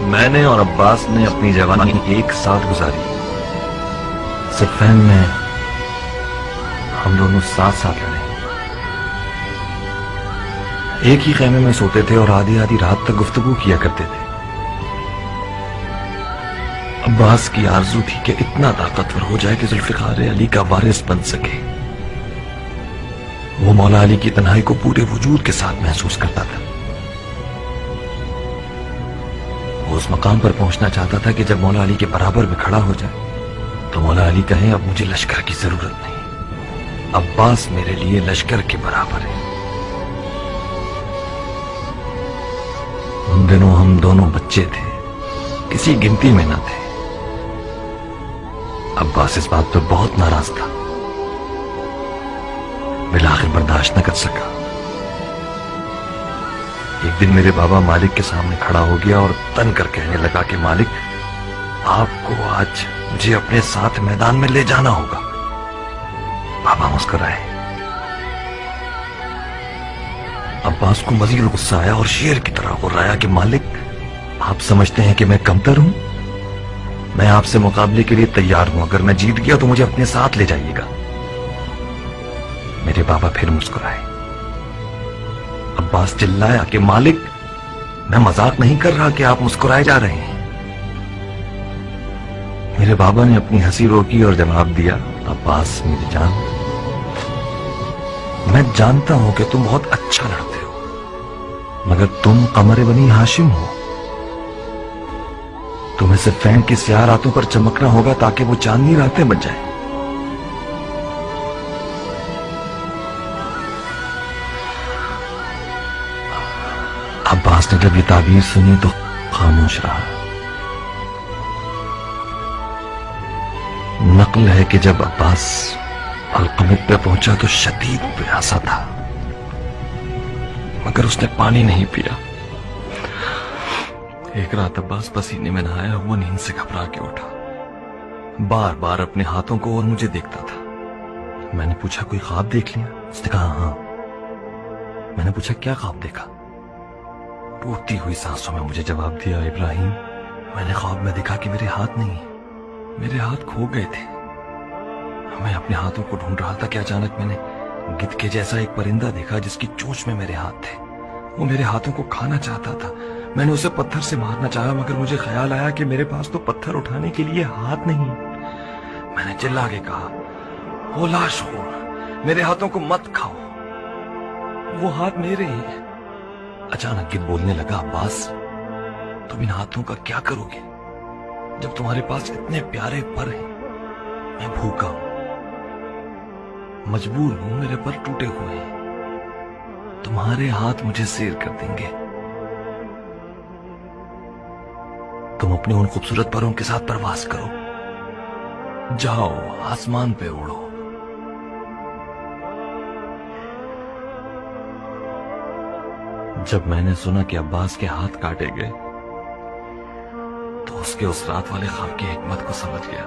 میں نے اور عباس نے اپنی جوانی ایک ساتھ گزاری. صفین میں ہم دونوں ساتھ ساتھ لڑے. ایک ہی خیمے میں سوتے تھے اور آدھی آدھی رات تک گفتگو کیا کرتے تھے. عباس کی آرزو تھی کہ اتنا طاقتور ہو جائے کہ ذوالفقار علی کا وارث بن سکے. وہ مولا علی کی تنہائی کو پورے وجود کے ساتھ محسوس کرتا تھا. وہ اس مقام پر پہنچنا چاہتا تھا کہ جب مولا علی کے برابر میں کھڑا ہو جائے تو مولا علی کہیں اب مجھے لشکر کی ضرورت نہیں، عباس میرے لیے لشکر کے برابر ہے. ان دنوں ہم دونوں بچے تھے، کسی گنتی میں نہ تھے. عباس اس بات پر بہت ناراض تھا، بالآخر برداشت نہ کر سکا. ایک دن میرے بابا مالک کے سامنے کھڑا ہو گیا اور تن کر کہنے لگا کہ مالک، آپ کو آج مجھے اپنے ساتھ میدان میں لے جانا ہوگا. بابا مسکرائے. عباس کو مزید غصہ آیا اور شیر کی طرح غرایا کہ مالک، آپ سمجھتے ہیں کہ میں کمتر ہوں؟ میں آپ سے مقابلے کے لیے تیار ہوں. اگر میں جیت گیا تو مجھے اپنے ساتھ لے جائیے گا. میرے بابا پھر مسکرائے. عباس چلایا کہ مالک، میں مذاق نہیں کر رہا کہ آپ مسکرائے جا رہے ہیں. میرے بابا نے اپنی ہنسی روکی اور جواب دیا، عباس میری جان، میں جانتا ہوں کہ تم بہت اچھا لڑتے ہو، مگر تم قمر بنی ہاشم ہو. تمہیں صفین کی سیاہ راتوں پر چمکنا ہوگا تاکہ وہ چاندنی راتیں بن جائیں. عباس نے جب یہ تعبیر سنی تو خاموش رہا. نقل ہے کہ جب عباس القمت پہ پہنچا تو شدید پیاسا تھا، مگر اس نے پانی نہیں پیا. ایک رات عباس پسینے میں نہایا ہوا نیند سے گھبرا کے اٹھا. بار بار اپنے ہاتھوں کو اور مجھے دیکھتا تھا. میں نے پوچھا کوئی خواب دیکھ لیا؟ اس نے کہا ہاں. میں نے پوچھا کیا خواب دیکھا؟ ٹوٹتی ہوئی سانسوں میں مجھے جواب دیا، ابراہیم، میں نے خواب میں دیکھا کہ میرے ہاتھ نہیں ہیں، میرے ہاتھ کھو گئے تھے. میں اپنے ہاتھوں کو ڈھونڈ رہا تھا کہ اچانک میں نے گدھ کے جیسا ایک پرندہ دیکھا جس کی چونچ میں میرے ہاتھ تھے. وہ میرے ہاتھوں کو کھانا چاہتا تھا. میں نے اسے پتھر سے مارنا چاہا مگر مجھے خیال آیا کہ میرے پاس تو پتھر اٹھانے کے لیے ہاتھ نہیں. میں نے چلا کے کہا، وہ لاش خور، میرے ہاتھوں کو مت کھاؤ، وہ ہاتھ میرے ہیں. اچانک گدھ بولنے لگا، عباس، تم ان ہاتھوں کا کیا کرو گے جب تمہارے پاس اتنے پیارے پر ہیں؟ میں بھوکا ہوں، مجبور ہوں، میرے پر ٹوٹے ہوئے ہیں. تمہارے ہاتھ مجھے سیر کر دیں گے. تم اپنے ان خوبصورت پروں کے ساتھ پرواز کرو، جاؤ آسمان پہ اڑو. جب میں نے سنا کہ عباس کے ہاتھ کاٹے گئے تو اس کے اس رات والے خواب کی حکمت کو سمجھ گیا.